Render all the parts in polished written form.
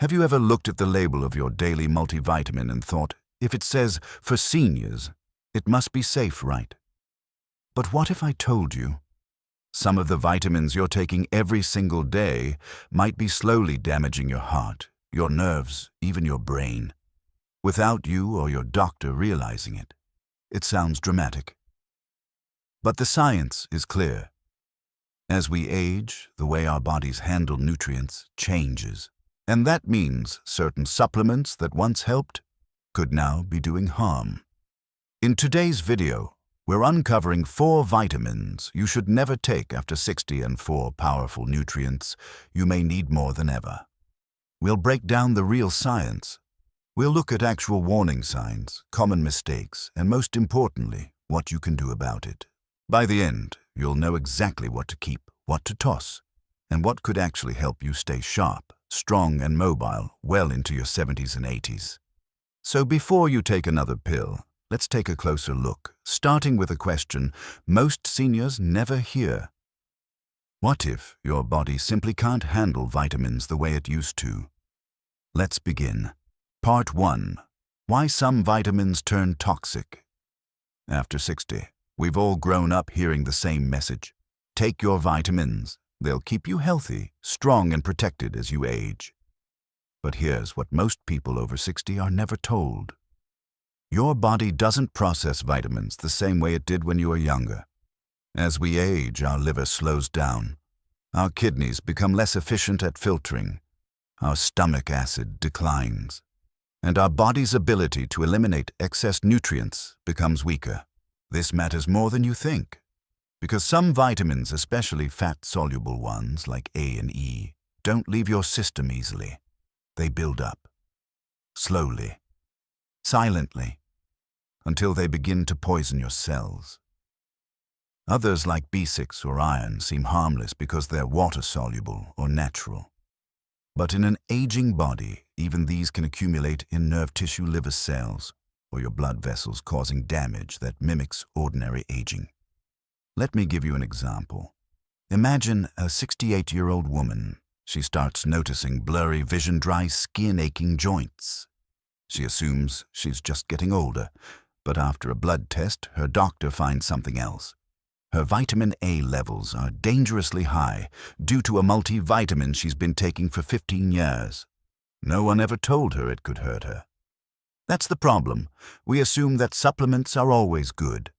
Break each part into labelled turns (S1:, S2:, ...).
S1: Have you ever looked at the label of your daily multivitamin and thought, if it says for seniors, it must be safe, right? But what if I told you some of the vitamins you're taking every single day might be slowly damaging your heart, your nerves, even your brain, without you or your doctor realizing it? It sounds dramatic. But the science is clear. As we age, the way our bodies handle nutrients changes. And that means certain supplements that once helped could now be doing harm. In today's video, we're uncovering 4 vitamins you should never take after 60 and 4 powerful nutrients you may need more than ever. We'll break down the real science. We'll look at actual warning signs, common mistakes, and most importantly, what you can do about it. By the end, you'll know exactly what to keep, what to toss, and what could actually help you stay sharp, strong and mobile well into your 70s and 80s. So before you take another pill, let's take a closer look, starting with a question most seniors never hear. What if your body simply can't handle vitamins the way it used to? Let's begin. Part 1. Why some vitamins turn toxic. After 60, we've all grown up hearing the same message. Take your vitamins. They'll keep you healthy, strong and protected as you age. But here's what most people over 60 are never told. Your body doesn't process vitamins the same way it did when you were younger. As we age, our liver slows down. Our kidneys become less efficient at filtering. Our stomach acid declines. And our body's ability to eliminate excess nutrients becomes weaker. This matters more than you think, because some vitamins, especially fat-soluble ones like A and E, don't leave your system easily. They build up, slowly, silently, until they begin to poison your cells. Others like B6 or iron seem harmless because they're water-soluble or natural. But in an aging body, even these can accumulate in nerve tissue, liver cells, or your blood vessels, causing damage that mimics ordinary aging. Let me give you an example. Imagine a 68-year-old woman. She starts noticing blurry vision, dry skin, aching joints. She assumes she's just getting older, but after a blood test, her doctor finds something else. Her vitamin A levels are dangerously high due to a multivitamin she's been taking for 15 years. No one ever told her it could hurt her. That's the problem. We assume that supplements are always good,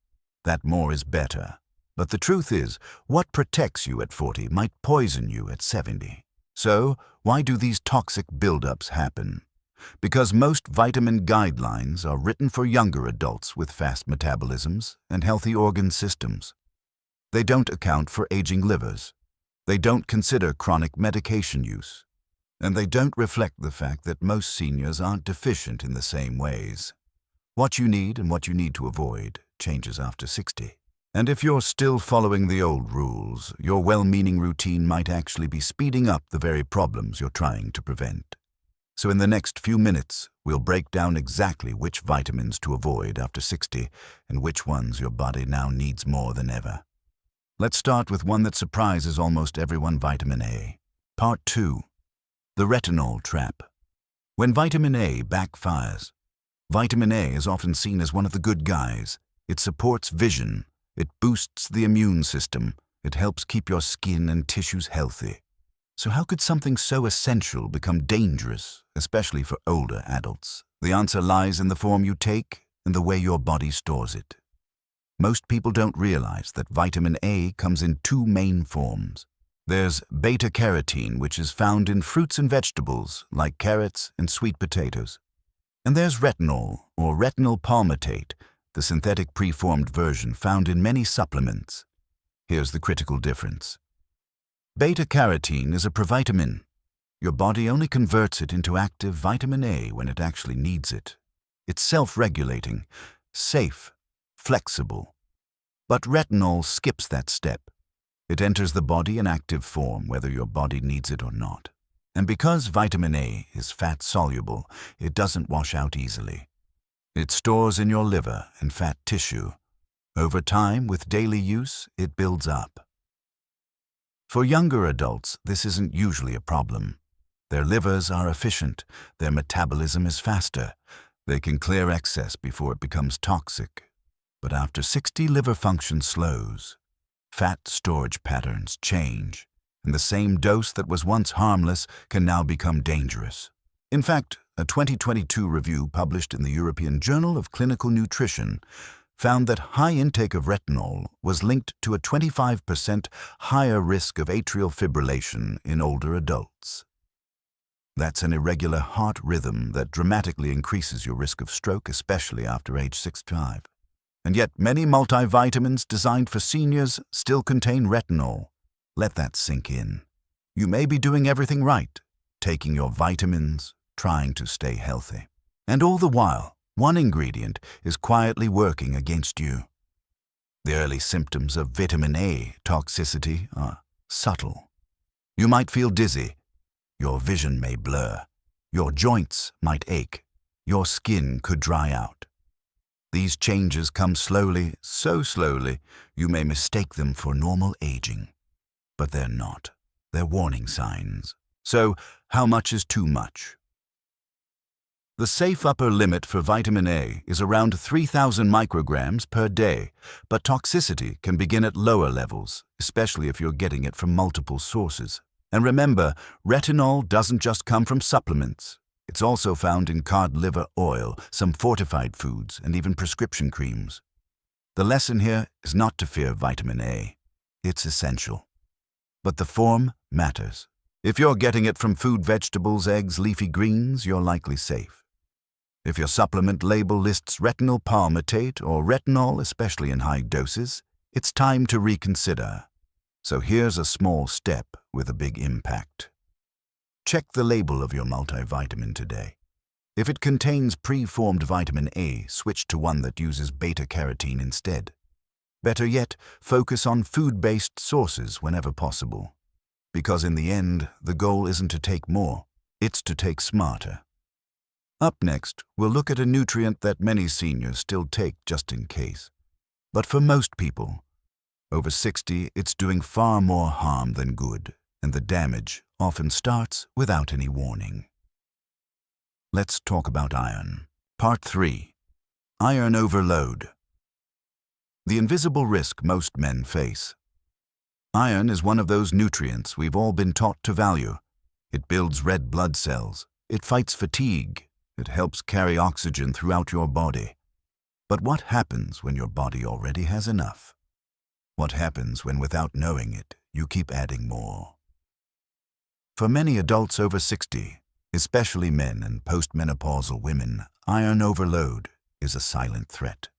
S1: that more is better. But the truth is, what protects you at 40 might poison you at 70. So, why do these toxic buildups happen? Because most vitamin guidelines are written for younger adults with fast metabolisms and healthy organ systems. They don't account for aging livers. They don't consider chronic medication use. And they don't reflect the fact that most seniors aren't deficient in the same ways. What you need and what you need to avoid changes after 60. And if you're still following the old rules, your well-meaning routine might actually be speeding up the very problems you're trying to prevent. So in the next few minutes, we'll break down exactly which vitamins to avoid after 60 and which ones your body now needs more than ever. Let's start with one that surprises almost everyone: vitamin A. Part 2. The retinol trap. When vitamin A backfires, vitamin A is often seen as one of the good guys. It supports vision. It boosts the immune system. It helps keep your skin and tissues healthy. So how could something so essential become dangerous, especially for older adults? The answer lies in the form you take and the way your body stores it. Most people don't realize that vitamin A comes in 2 main forms. There's beta-carotene, which is found in fruits and vegetables like carrots and sweet potatoes. And there's retinol, or retinol palmitate, the synthetic preformed version found in many supplements. Here's the critical difference. Beta-carotene is a provitamin. Your body only converts it into active vitamin A when it actually needs it. It's self-regulating, safe, flexible. But retinol skips that step. It enters the body in active form whether your body needs it or not. And because vitamin A is fat-soluble, it doesn't wash out easily. It stores in your liver and fat tissue. Over time, with daily use, it builds up. For younger adults, this isn't usually a problem. Their livers are efficient, their metabolism is faster. They can clear excess before it becomes toxic. But after 60, liver function slows. Fat storage patterns change, and the same dose that was once harmless can now become dangerous. In fact, a 2022 review published in the European Journal of Clinical Nutrition found that high intake of retinol was linked to a 25% higher risk of atrial fibrillation in older adults. That's an irregular heart rhythm that dramatically increases your risk of stroke, especially after age 65. And yet many multivitamins designed for seniors still contain retinol. Let that sink in. You may be doing everything right, taking your vitamins, trying to stay healthy. And all the while, one ingredient is quietly working against you. The early symptoms of vitamin A toxicity are subtle. You might feel dizzy. Your vision may blur. Your joints might ache. Your skin could dry out. These changes come slowly, so slowly, you may mistake them for normal aging. But they're not. They're warning signs. So, how much is too much? The safe upper limit for vitamin A is around 3,000 micrograms per day, but toxicity can begin at lower levels, especially if you're getting it from multiple sources. And remember, retinol doesn't just come from supplements. It's also found in cod liver oil, some fortified foods, and even prescription creams. The lesson here is not to fear vitamin A. It's essential. But the form matters. If you're getting it from food, vegetables, eggs, leafy greens, you're likely safe. If your supplement label lists retinol palmitate or retinol, especially in high doses, it's time to reconsider. So here's a small step with a big impact. Check the label of your multivitamin today. If it contains pre-formed vitamin A, switch to one that uses beta-carotene instead. Better yet, focus on food-based sources whenever possible. Because in the end, the goal isn't to take more, it's to take smarter. Up next, we'll look at a nutrient that many seniors still take just in case. But for most people, over 60, it's doing far more harm than good, and the damage often starts without any warning. Let's talk about iron. Part 3. Iron overload. The invisible risk most men face. Iron is one of those nutrients we've all been taught to value. It builds red blood cells. It fights fatigue. It helps carry oxygen throughout your body. But what happens when your body already has enough? What happens when, without knowing it, you keep adding more? For many adults over 60, especially men and postmenopausal women, iron overload is a silent threat.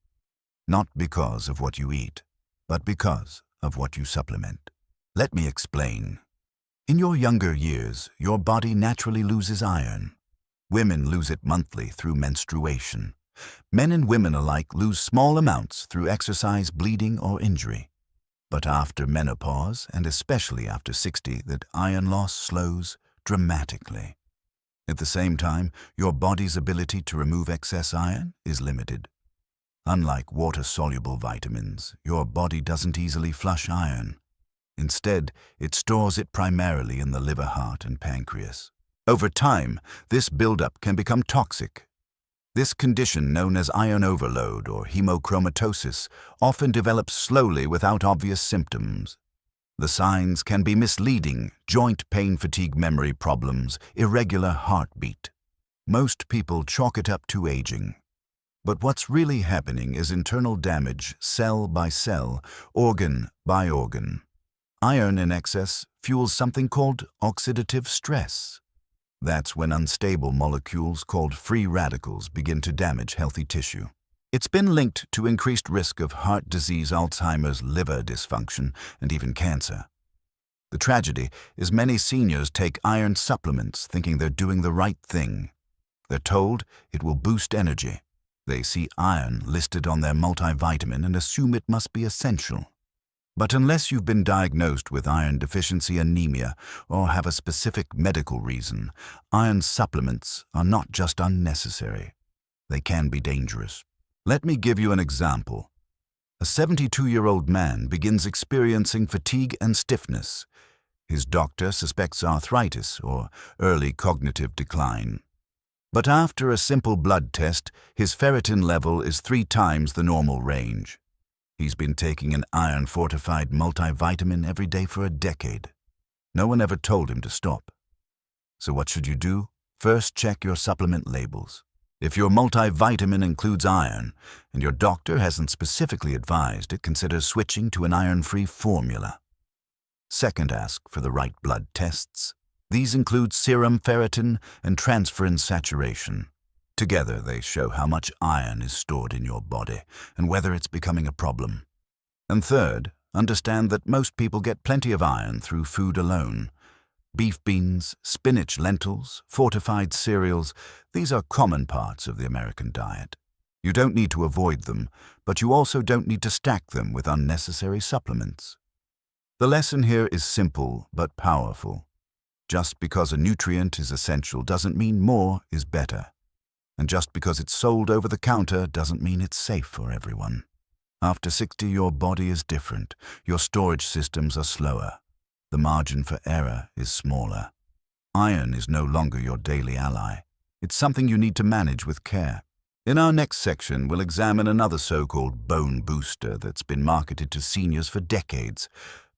S1: Not because of what you eat, but because of what you supplement. Let me explain. In your younger years, your body naturally loses iron. Women lose it monthly through menstruation. Men and women alike lose small amounts through exercise, bleeding, or injury. But after menopause, and especially after 60, that iron loss slows dramatically. At the same time, your body's ability to remove excess iron is limited. Unlike water-soluble vitamins, your body doesn't easily flush iron. Instead, it stores it primarily in the liver, heart, and pancreas. Over time, this buildup can become toxic. This condition, known as iron overload or hemochromatosis, often develops slowly without obvious symptoms. The signs can be misleading: joint pain, fatigue, memory problems, irregular heartbeat. Most people chalk it up to aging. But what's really happening is internal damage, cell by cell, organ by organ. Iron in excess fuels something called oxidative stress. That's when unstable molecules called free radicals begin to damage healthy tissue. It's been linked to increased risk of heart disease, Alzheimer's, liver dysfunction, and even cancer. The tragedy is many seniors take iron supplements thinking they're doing the right thing. They're told it will boost energy. They see iron listed on their multivitamin and assume it must be essential. But unless you've been diagnosed with iron deficiency anemia or have a specific medical reason, iron supplements are not just unnecessary. They can be dangerous. Let me give you an example. A 72-year-old man begins experiencing fatigue and stiffness. His doctor suspects arthritis or early cognitive decline. But after a simple blood test, his ferritin level is 3 times the normal range. He's been taking an iron-fortified multivitamin every day for a decade. No one ever told him to stop. So what should you do? First, check your supplement labels. If your multivitamin includes iron, and your doctor hasn't specifically advised it, consider switching to an iron-free formula. Second, ask for the right blood tests. These include serum ferritin and transferrin saturation. Together, they show how much iron is stored in your body and whether it's becoming a problem. And third, understand that most people get plenty of iron through food alone. Beef beans, spinach, lentils, fortified cereals, these are common parts of the American diet. You don't need to avoid them, but you also don't need to stack them with unnecessary supplements. The lesson here is simple but powerful. Just because a nutrient is essential doesn't mean more is better. And just because it's sold over the counter doesn't mean it's safe for everyone. After 60, your body is different. Your storage systems are slower. The margin for error is smaller. Iron is no longer your daily ally. It's something you need to manage with care. In our next section, we'll examine another so-called bone booster that's been marketed to seniors for decades.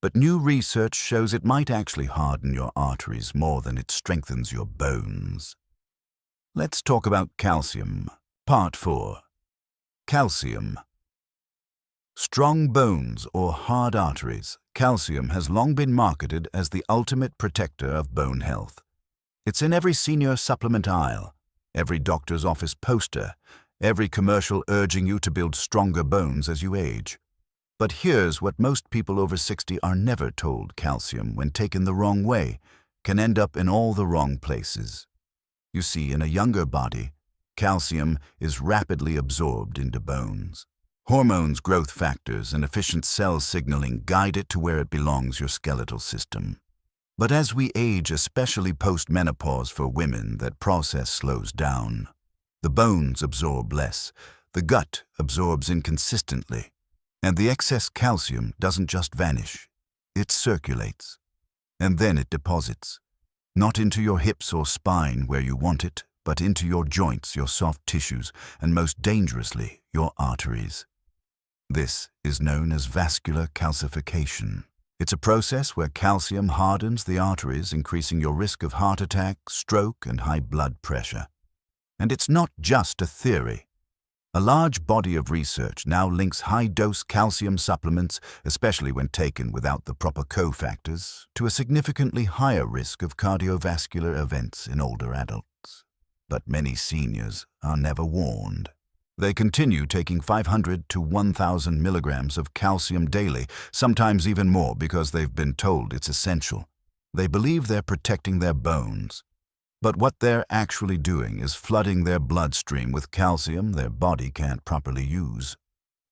S1: But new research shows it might actually harden your arteries more than it strengthens your bones. Let's talk about calcium. Part 4. Calcium. Strong bones or hard arteries, calcium has long been marketed as the ultimate protector of bone health. It's in every senior supplement aisle, every doctor's office poster, every commercial urging you to build stronger bones as you age. But here's what most people over 60 are never told: calcium, when taken the wrong way, can end up in all the wrong places. You see, in a younger body, calcium is rapidly absorbed into bones. Hormones, growth factors, and efficient cell signaling guide it to where it belongs, your skeletal system. But as we age, especially post-menopause for women, that process slows down. The bones absorb less, the gut absorbs inconsistently, and the excess calcium doesn't just vanish, it circulates. And then it deposits, not into your hips or spine where you want it, but into your joints, your soft tissues, and most dangerously, your arteries. This is known as vascular calcification. It's a process where calcium hardens the arteries, increasing your risk of heart attack, stroke, and high blood pressure. And it's not just a theory. A large body of research now links high-dose calcium supplements, especially when taken without the proper cofactors, to a significantly higher risk of cardiovascular events in older adults. But many seniors are never warned. They continue taking 500 to 1,000 milligrams of calcium daily, sometimes even more, because they've been told it's essential. They believe they're protecting their bones. But what they're actually doing is flooding their bloodstream with calcium their body can't properly use.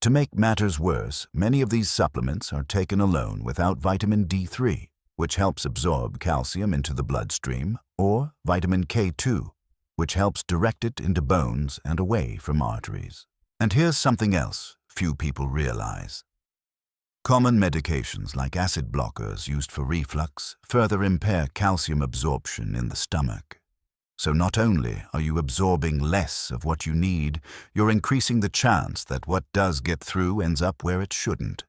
S1: To make matters worse, many of these supplements are taken alone without vitamin D3, which helps absorb calcium into the bloodstream, or vitamin K2, which helps direct it into bones and away from arteries. And here's something else few people realize. Common medications like acid blockers used for reflux further impair calcium absorption in the stomach. So not only are you absorbing less of what you need, you're increasing the chance that what does get through ends up where it shouldn't.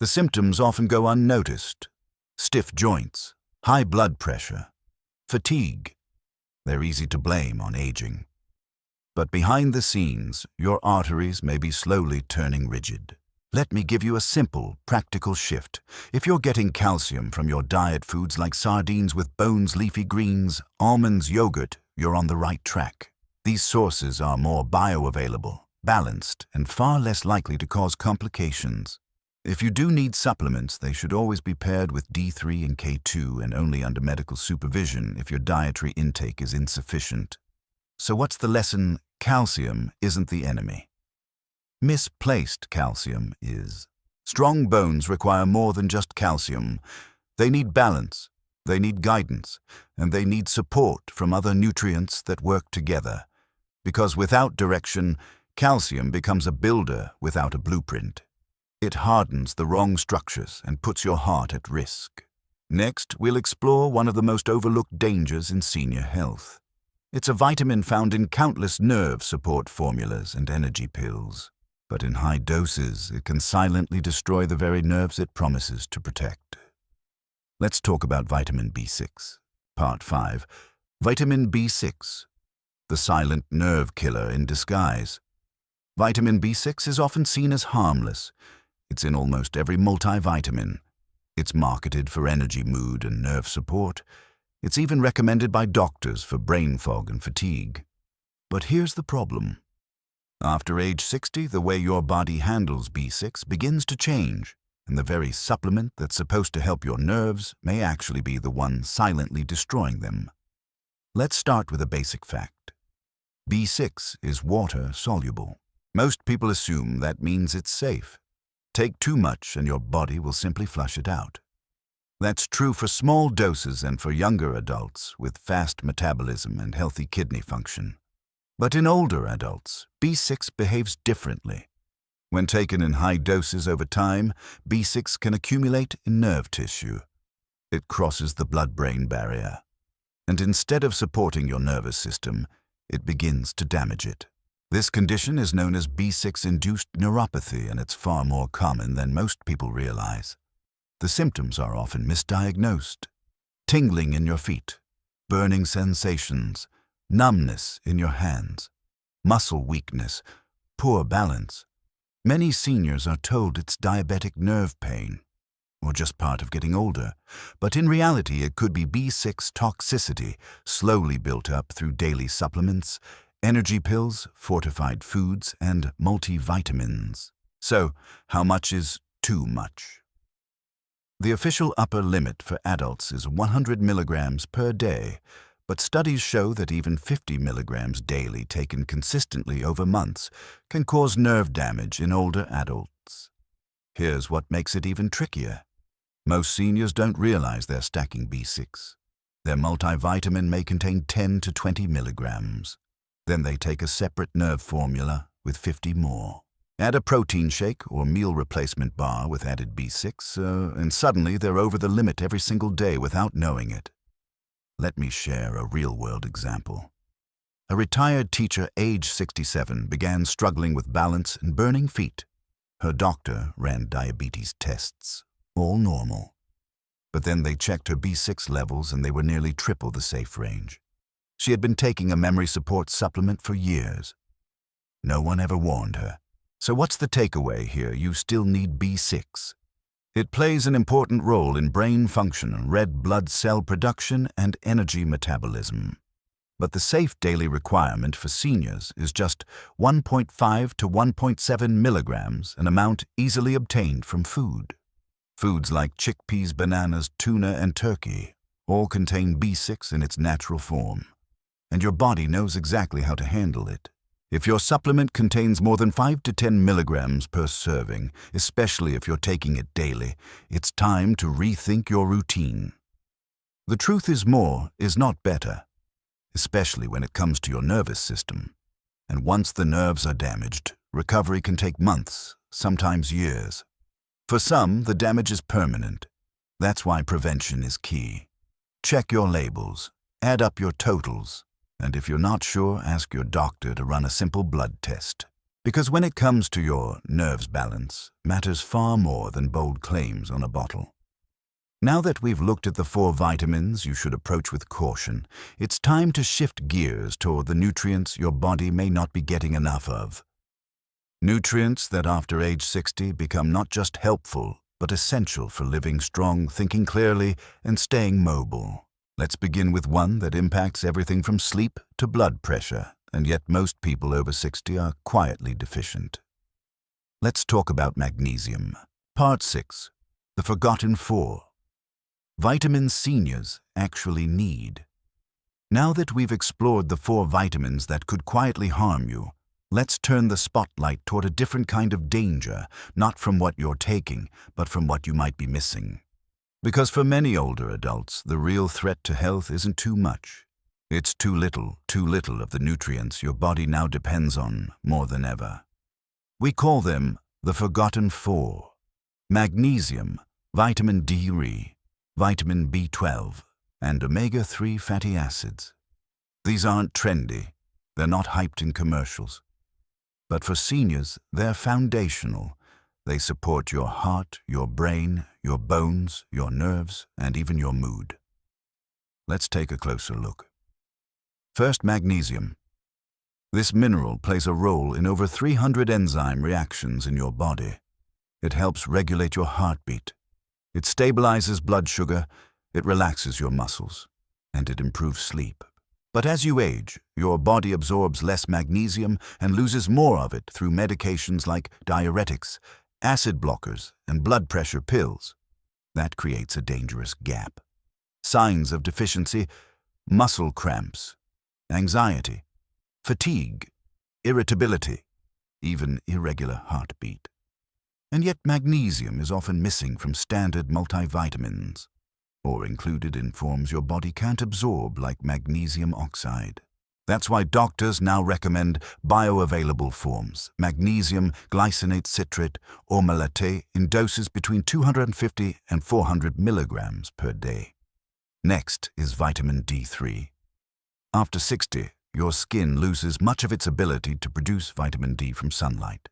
S1: The symptoms often go unnoticed: stiff joints, high blood pressure, fatigue. They're easy to blame on aging. But behind the scenes, your arteries may be slowly turning rigid. Let me give you a simple, practical shift. If you're getting calcium from your diet foods like sardines with bones, leafy greens, almonds, yogurt, you're on the right track. These sources are more bioavailable, balanced, and far less likely to cause complications. If you do need supplements, they should always be paired with D3 and K2 and only under medical supervision if your dietary intake is insufficient. So what's the lesson? Calcium isn't the enemy. Misplaced calcium is. Strong bones require more than just calcium. They need balance, they need guidance, and they need support from other nutrients that work together. Because without direction, calcium becomes a builder without a blueprint. It hardens the wrong structures and puts your heart at risk. Next, we'll explore one of the most overlooked dangers in senior health. It's a vitamin found in countless nerve support formulas and energy pills. But in high doses, it can silently destroy the very nerves it promises to protect. Let's talk about vitamin B6. Part 5. Vitamin B6, the silent nerve killer in disguise. Vitamin B6 is often seen as harmless. It's in almost every multivitamin. It's marketed for energy, mood, and nerve support. It's even recommended by doctors for brain fog and fatigue. But here's the problem. After age 60, the way your body handles B6 begins to change, and the very supplement that's supposed to help your nerves may actually be the one silently destroying them. Let's start with a basic fact. B6 is water-soluble. Most people assume that means it's safe. Take too much and your body will simply flush it out. That's true for small doses and for younger adults with fast metabolism and healthy kidney function. But in older adults, B6 behaves differently. When taken in high doses over time, B6 can accumulate in nerve tissue. It crosses the blood-brain barrier. And instead of supporting your nervous system, it begins to damage it. This condition is known as B6-induced neuropathy, and it's far more common than most people realize. The symptoms are often misdiagnosed. Tingling in your feet, burning sensations, numbness in your hands, muscle weakness, poor balance. Many seniors are told it's diabetic nerve pain, or just part of getting older. But in reality, it could be B6 toxicity, slowly built up through daily supplements, energy pills, fortified foods, and multivitamins. So, how much is too much? The official upper limit for adults is 100 milligrams per day, but studies show that even 50 milligrams daily taken consistently over months can cause nerve damage in older adults. Here's what makes it even trickier. Most seniors don't realize they're stacking B6. Their multivitamin may contain 10 to 20 milligrams. Then they take a separate nerve formula with 50 more. Add a protein shake or meal replacement bar with added B6, and suddenly they're over the limit every single day without knowing it. Let me share a real-world example. A retired teacher aged 67 began struggling with balance and burning feet. Her doctor ran diabetes tests, all normal. But then they checked her B6 levels and they were nearly triple the safe range. She had been taking a memory support supplement for years. No one ever warned her. So what's the takeaway here? You still need B6. It plays an important role in brain function, red blood cell production, and energy metabolism. But the safe daily requirement for seniors is just 1.5 to 1.7 milligrams, an amount easily obtained from food. Foods like chickpeas, bananas, tuna, and turkey all contain B6 in its natural form, and your body knows exactly how to handle it. If your supplement contains more than 5 to 10 milligrams per serving, especially if you're taking it daily, it's time to rethink your routine. The truth is more is not better, especially when it comes to your nervous system. And once the nerves are damaged, recovery can take months, sometimes years. For some, the damage is permanent. That's why prevention is key. Check your labels, add up your totals, and if you're not sure, ask your doctor to run a simple blood test. Because when it comes to your nerves balance, matters far more than bold claims on a bottle. Now that we've looked at the 4 vitamins you should approach with caution, it's time to shift gears toward the nutrients your body may not be getting enough of. Nutrients that after age 60 become not just helpful, but essential for living strong, thinking clearly, and staying mobile. Let's begin with one that impacts everything from sleep to blood pressure, and yet most people over 60 are quietly deficient. Let's talk about magnesium. Part 6. The Forgotten 4. Vitamins seniors actually need. Now that we've explored the 4 vitamins that could quietly harm you, let's turn the spotlight toward a different kind of danger, not from what you're taking, but from what you might be missing. Because for many older adults, the real threat to health isn't too much. It's too little of the nutrients your body now depends on more than ever. We call them the Forgotten 4. Magnesium, vitamin D, vitamin B12, and omega-3 fatty acids. These aren't trendy. They're not hyped in commercials. But for seniors, they're foundational. They support your heart, your brain, your bones, your nerves, and even your mood. Let's take a closer look. First, magnesium. This mineral plays a role in over 300 enzyme reactions in your body. It helps regulate your heartbeat. It stabilizes blood sugar, it relaxes your muscles, and it improves sleep. But as you age, your body absorbs less magnesium and loses more of it through medications like diuretics, acid blockers, and blood pressure pills. That creates a dangerous gap. Signs of deficiency: muscle cramps, anxiety, fatigue, irritability, even irregular heartbeat. And yet magnesium is often missing from standard multivitamins, or included in forms your body can't absorb, like magnesium oxide. That's why doctors now recommend bioavailable forms, magnesium glycinate citrate or malate, in doses between 250 and 400 milligrams per day. Next is vitamin D3. After 60, your skin loses much of its ability to produce vitamin D from sunlight.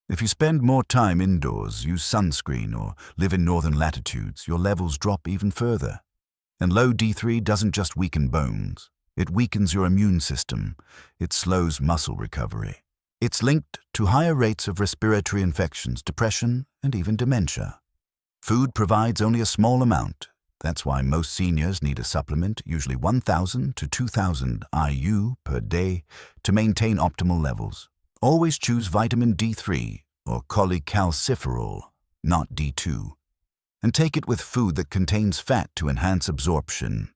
S1: If you spend more time indoors, use sunscreen, or live in northern latitudes, your levels drop even further. And low D3 doesn't just weaken bones. It weakens your immune system. It slows muscle recovery. It's linked to higher rates of respiratory infections, depression, and even dementia. Food provides only a small amount. That's why most seniors need a supplement, usually 1,000 to 2,000 IU per day, to maintain optimal levels. Always choose vitamin D3 or cholecalciferol, not D2, and take it with food that contains fat to enhance absorption.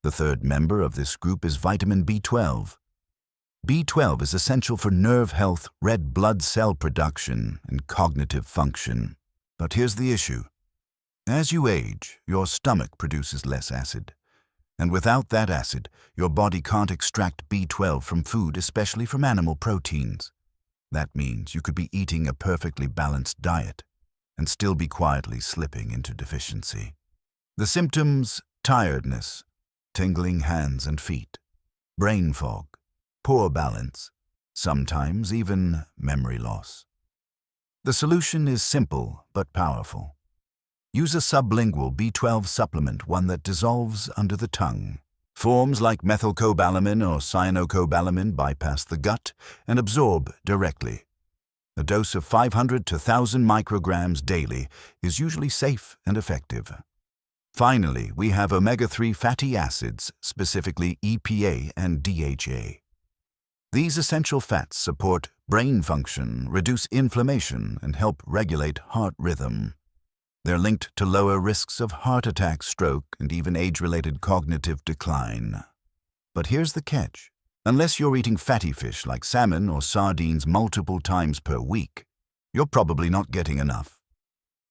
S1: The third member of this group is vitamin B12. B12 is essential for nerve health, red blood cell production, and cognitive function. But here's the issue. As you age, your stomach produces less acid. And without that acid, your body can't extract B12 from food, especially from animal proteins. That means you could be eating a perfectly balanced diet and still be quietly slipping into deficiency. The symptoms: tiredness, tingling hands and feet, brain fog, poor balance, sometimes even memory loss. The solution is simple but powerful. Use a sublingual B12 supplement, one that dissolves under the tongue. Forms like methylcobalamin or cyanocobalamin bypass the gut and absorb directly. A dose of 500 to 1,000 micrograms daily is usually safe and effective. Finally, we have omega-3 fatty acids, specifically EPA and DHA. These essential fats support brain function, reduce inflammation, and help regulate heart rhythm. They're linked to lower risks of heart attack, stroke, and even age-related cognitive decline. But here's the catch. Unless you're eating fatty fish like salmon or sardines multiple times per week, you're probably not getting enough.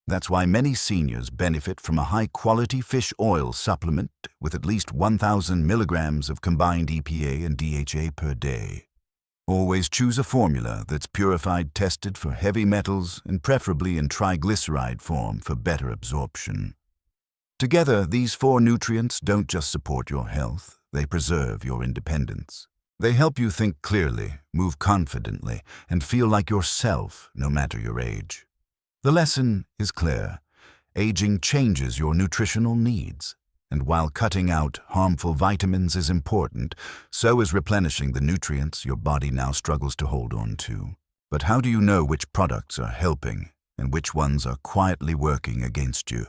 S1: That's why many seniors benefit from a high-quality fish oil supplement with at least 1,000 milligrams of combined EPA and DHA per day. Always choose a formula that's purified, tested for heavy metals, and preferably in triglyceride form for better absorption. Together, these 4 nutrients don't just support your health, they preserve your independence. They help you think clearly, move confidently, and feel like yourself no matter your age. The lesson is clear. Aging changes your nutritional needs. And while cutting out harmful vitamins is important, so is replenishing the nutrients your body now struggles to hold on to. But how do you know which products are helping and which ones are quietly working against you?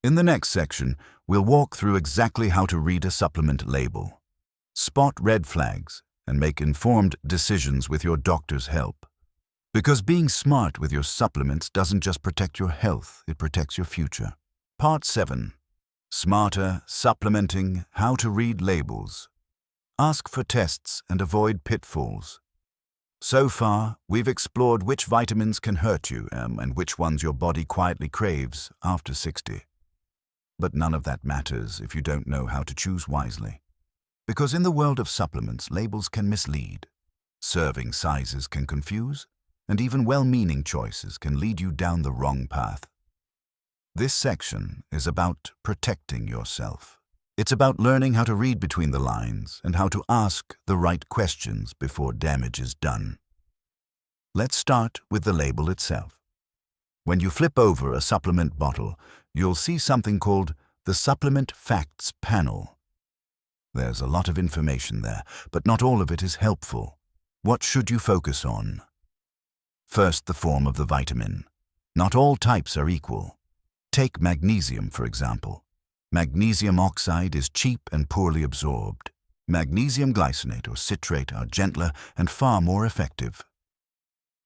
S1: In the next section, we'll walk through exactly how to read a supplement label, spot red flags, and make informed decisions with your doctor's help. Because being smart with your supplements doesn't just protect your health, it protects your future. Part 7. Smarter supplementing: how to read labels. Ask for tests and avoid pitfalls. So far, we've explored which vitamins can hurt you and which ones your body quietly craves after 60. But none of that matters if you don't know how to choose wisely. Because in the world of supplements, labels can mislead. Serving sizes can confuse, and even well-meaning choices can lead you down the wrong path. This section is about protecting yourself. It's about learning how to read between the lines and how to ask the right questions before damage is done. Let's start with the label itself. When you flip over a supplement bottle, you'll see something called the Supplement Facts Panel. There's a lot of information there, but not all of it is helpful. What should you focus on? First, the form of the vitamin. Not all types are equal. Take magnesium, for example. Magnesium oxide is cheap and poorly absorbed. Magnesium glycinate or citrate are gentler and far more effective.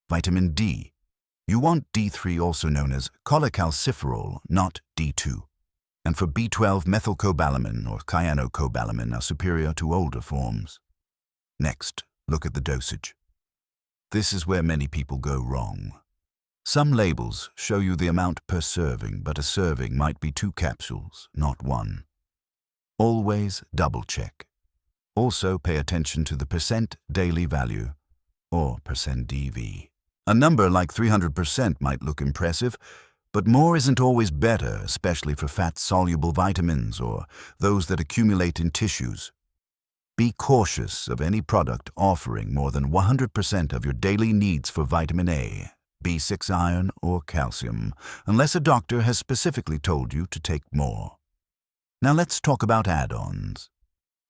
S1: Vitamin D. You want D3, also known as cholecalciferol, not D2. And for B12, methylcobalamin or cyanocobalamin are superior to older forms. Next, look at the dosage. This is where many people go wrong. Some labels show you the amount per serving, but a serving might be 2 capsules, not 1. Always double check. Also pay attention to the percent daily value, or percent DV. A number like 300% might look impressive, but more isn't always better, especially for fat-soluble vitamins or those that accumulate in tissues. Be cautious of any product offering more than 100% of your daily needs for vitamin A, B6 iron, or calcium, unless a doctor has specifically told you to take more. Now let's talk about add-ons.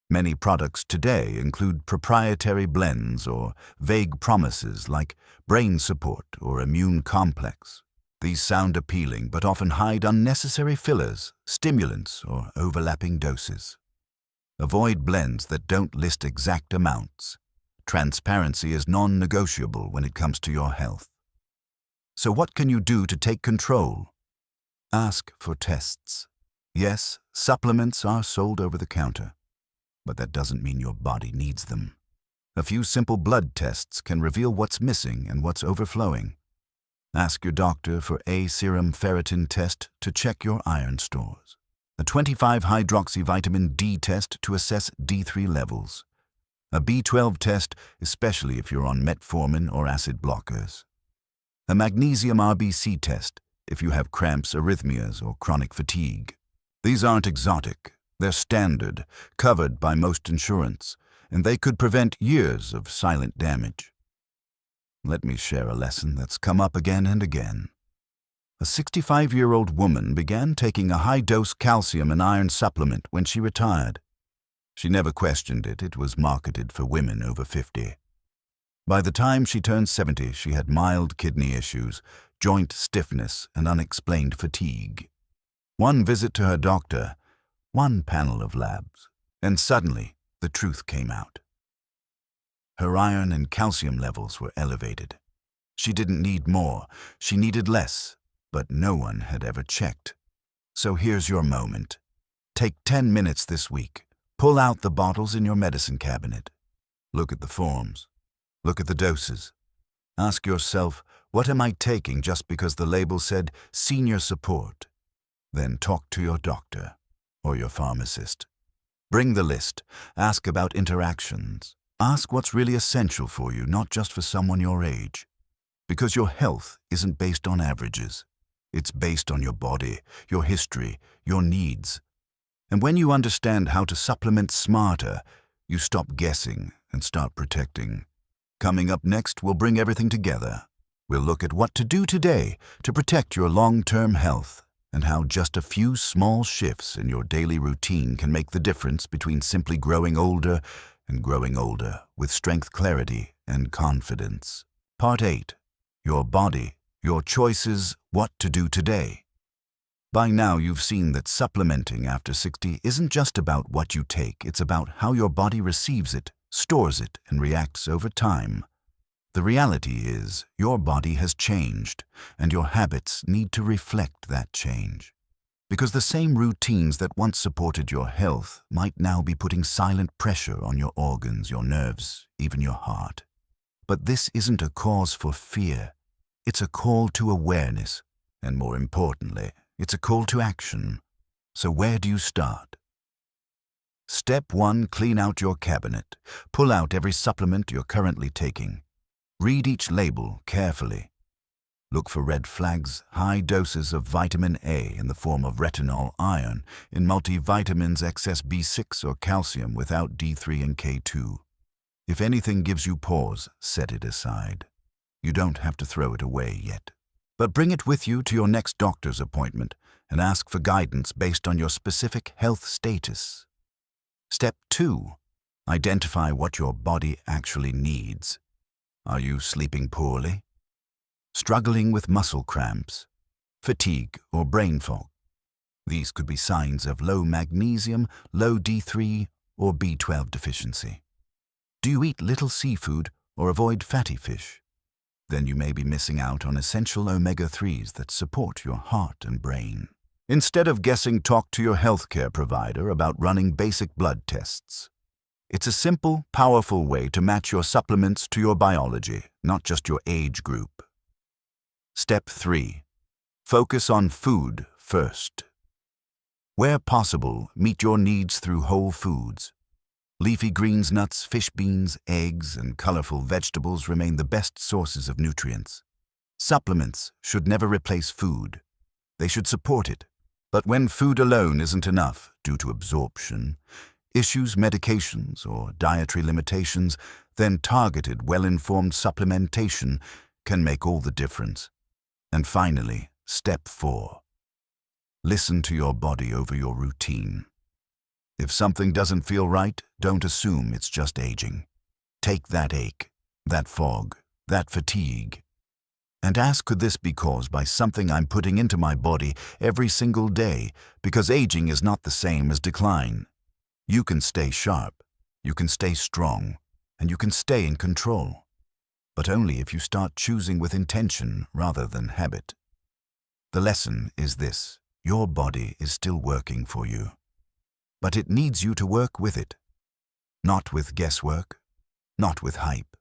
S1: Many products today include proprietary blends or vague promises like brain support or immune complex. These sound appealing but often hide unnecessary fillers, stimulants, or overlapping doses. Avoid blends that don't list exact amounts. Transparency is non-negotiable when it comes to your health. So what can you do to take control? Ask for tests. Yes, supplements are sold over the counter, but that doesn't mean your body needs them. A few simple blood tests can reveal what's missing and what's overflowing. Ask your doctor for a serum ferritin test to check your iron stores, a 25-hydroxyvitamin D test to assess D3 levels, a B12 test, especially if you're on metformin or acid blockers, a magnesium RBC test if you have cramps, arrhythmias, or chronic fatigue. These aren't exotic. They're standard, covered by most insurance, and they could prevent years of silent damage. Let me share a lesson that's come up again and again. A 65-year-old woman began taking a high-dose calcium and iron supplement when she retired. She never questioned it. It was marketed for women over 50. By the time she turned 70, she had mild kidney issues, joint stiffness, and unexplained fatigue. One visit to her doctor, one panel of labs, and suddenly the truth came out. Her iron and calcium levels were elevated. She didn't need more, she needed less, but no one had ever checked. So here's your moment. Take 10 minutes this week. Pull out the bottles in your medicine cabinet. Look at the forms. Look at the doses. Ask yourself, what am I taking just because the label said senior support? Then talk to your doctor or your pharmacist. Bring the list. Ask about interactions. Ask what's really essential for you, not just for someone your age. Because your health isn't based on averages. It's based on your body, your history, your needs. And when you understand how to supplement smarter, you stop guessing and start protecting. Coming up next, we'll bring everything together. We'll look at what to do today to protect your long-term health and how just a few small shifts in your daily routine can make the difference between simply growing older and growing older with strength, clarity, and confidence. Part 8. Your body, your choices, what to do today. By now you've seen that supplementing after 60 isn't just about what you take, it's about how your body receives it, stores it, and reacts over time. The reality is, your body has changed, and your habits need to reflect that change. Because the same routines that once supported your health might now be putting silent pressure on your organs, your nerves, even your heart. But this isn't a cause for fear. It's a call to awareness, and more importantly, it's a call to action. So where do you start? Step 1. Clean out your cabinet. Pull out every supplement you're currently taking. Read each label carefully. Look for red flags, high doses of vitamin A in the form of retinol iron, in multivitamins excess B6 or calcium without D3 and K2. If anything gives you pause, set it aside. You don't have to throw it away yet. But bring it with you to your next doctor's appointment and ask for guidance based on your specific health status. Step 2. Identify what your body actually needs. Are you sleeping poorly? Struggling with muscle cramps, fatigue, or brain fog? These could be signs of low magnesium, low D3, or B12 deficiency. Do you eat little seafood or avoid fatty fish? Then you may be missing out on essential omega-3s that support your heart and brain. Instead of guessing, talk to your healthcare provider about running basic blood tests. It's a simple, powerful way to match your supplements to your biology, not just your age group. Step 3. Focus on food first. Where possible, meet your needs through whole foods. Leafy greens, nuts, fish, beans, eggs, and colorful vegetables remain the best sources of nutrients. Supplements should never replace food. They should support it. But when food alone isn't enough due to absorption, issues, medications, or dietary limitations, then targeted, well-informed supplementation can make all the difference. And finally, step 4. Listen to your body over your routine. If something doesn't feel right, don't assume it's just aging. Take that ache, that fog, that fatigue, and ask, could this be caused by something I'm putting into my body every single day? Because aging is not the same as decline. You can stay sharp, you can stay strong, and you can stay in control. But only if you start choosing with intention rather than habit. The lesson is this: your body is still working for you. But it needs you to work with it. Not with guesswork, not with hype,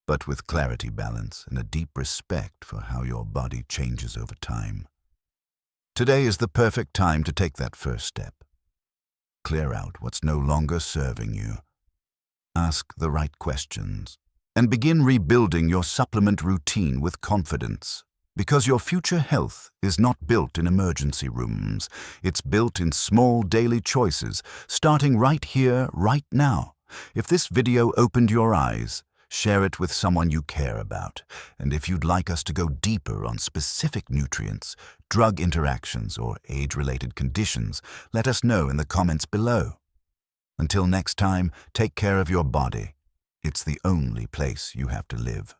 S1: but with clarity, balance, and a deep respect for how your body changes over time. Today is the perfect time to take that first step. Clear out what's no longer serving you. Ask the right questions. And begin rebuilding your supplement routine with confidence. Because your future health is not built in emergency rooms. It's built in small daily choices, starting right here, right now. If this video opened your eyes, share it with someone you care about. And if you'd like us to go deeper on specific nutrients, drug interactions, or age-related conditions, let us know in the comments below. Until next time, take care of your body. It's the only place you have to live.